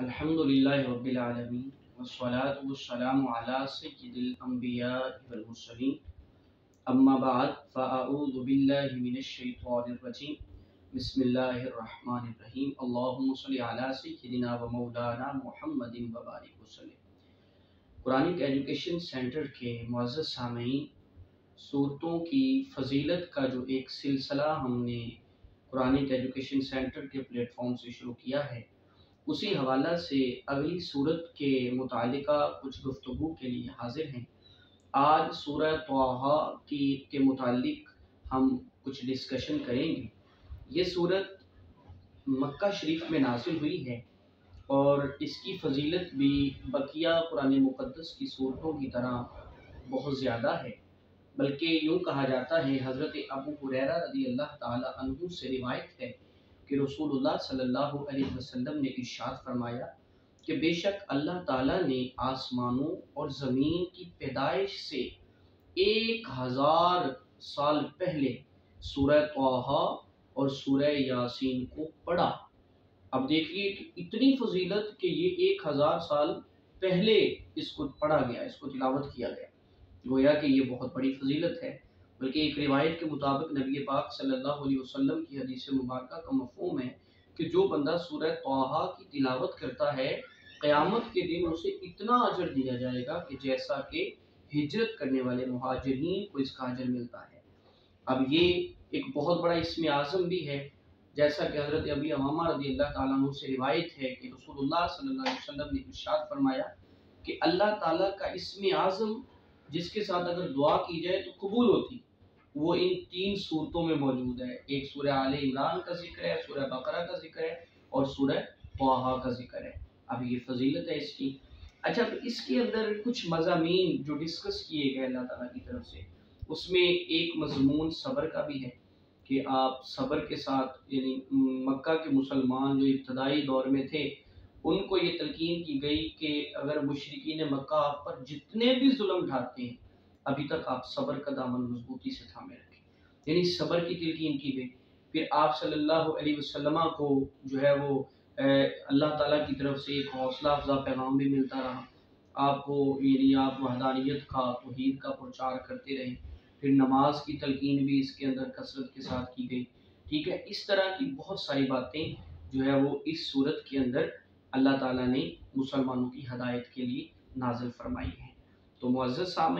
الحمدللہ رب العالمین والصلاة والسلام علی سید الانبیاء والمرسلین اما بعد فاعوذ باللہ من الشیطان الرجیم بسم اللہ الرحمن الرحیم اللہم صلی علی سیدنا و مولانا محمد وبارک وسلم۔ قرآنک ایجوکیشن سینٹر کے معزز سامعین، صورتوں کی فضیلت کا جو ایک سلسلہ ہم نے قرآنک ایجوکیشن سینٹر کے پلیٹ فارم سے شروع کیا ہے، اسی حوالہ سے اگلی صورت کے متعلقہ کچھ گفتگو کے لیے حاضر ہیں۔ آج سورہ طٰہٰ کے متعلق ہم کچھ ڈسکشن کریں گے۔ یہ صورت مکہ شریف میں نازل ہوئی ہے اور اس کی فضیلت بھی بقیہ قرآن مقدس کی صورتوں کی طرح بہت زیادہ ہے، بلکہ یوں کہا جاتا ہے، حضرت ابو ہریرہ رضی اللہ تعالی عنہ سے روایت ہے کہ رسول اللہ صلی اللہ علیہ وسلم نے ارشاد فرمایا کہ بے شک اللہ تعالیٰ نے آسمانوں اور زمین کی پیدائش سے 1000 سال پہلے سورہ طٰہٰ اور سورہ یاسین کو پڑھا۔ اب دیکھیے کہ اتنی فضیلت کہ یہ 1000 سال پہلے اس کو پڑھا گیا، اس کو تلاوت کیا گیا، گویا کہ یہ بہت بڑی فضیلت ہے۔ بلکہ ایک روایت کے مطابق نبی پاک صلی اللہ علیہ وسلم کی حدیث مبارکہ کا مفہوم ہے کہ جو بندہ سورہ طٰہٰ کی تلاوت کرتا ہے، قیامت کے دن اسے اتنا اجر دیا جائے گا کہ جیسا کہ ہجرت کرنے والے مہاجرین کو اس کا اجر ملتا ہے۔ اب یہ ایک بہت بڑا اسم اعظم بھی ہے، جیسا کہ حضرت ابی امامہ رضی اللہ تعالیٰ عنہ سے روایت ہے کہ رسول اللہ صلی اللہ علیہ وسلم نے ارشاد فرمایا کہ اللہ تعالیٰ کا اسم اعظم جس کے ساتھ اگر دعا کی جائے تو قبول ہوتی، وہ ان 3 صورتوں میں موجود ہے۔ ایک سورہ آل عمران کا ذکر ہے، سورہ بقرہ کا ذکر ہے اور سورہ طٰہٰ کا ذکر ہے۔ اب یہ فضیلت ہے اس کی۔ اچھا، تو اس کے اندر کچھ مضامین جو ڈسکس کیے گئے اللہ تعالیٰ کی طرف سے، اس میں ایک مضمون صبر کا بھی ہے کہ آپ صبر کے ساتھ، یعنی مکہ کے مسلمان جو ابتدائی دور میں تھے، ان کو یہ تلقین کی گئی کہ اگر مشرکین مکہ آپ پر جتنے بھی ظلم ڈھاتے ہیں، ابھی تک آپ صبر کا دامن مضبوطی سے تھامے رکھیں، یعنی صبر کی تلقین کی گئی۔ پھر آپ صلی اللہ علیہ وسلم کو جو ہے وہ اللہ تعالیٰ کی طرف سے ایک حوصلہ افزا پیغام بھی ملتا رہا، آپ کو یعنی آپ وحدانیت کا، توحید کا پرچار کرتے رہے۔ پھر نماز کی تلقین بھی اس کے اندر کثرت کے ساتھ کی گئی، ٹھیک ہے۔ اس طرح کی بہت ساری باتیں جو ہے وہ اس صورت کے اندر اللہ تعالیٰ نے مسلمانوں کی ہدایت کے لیے نازل فرمائی ہیں۔ تو معزز سامعین،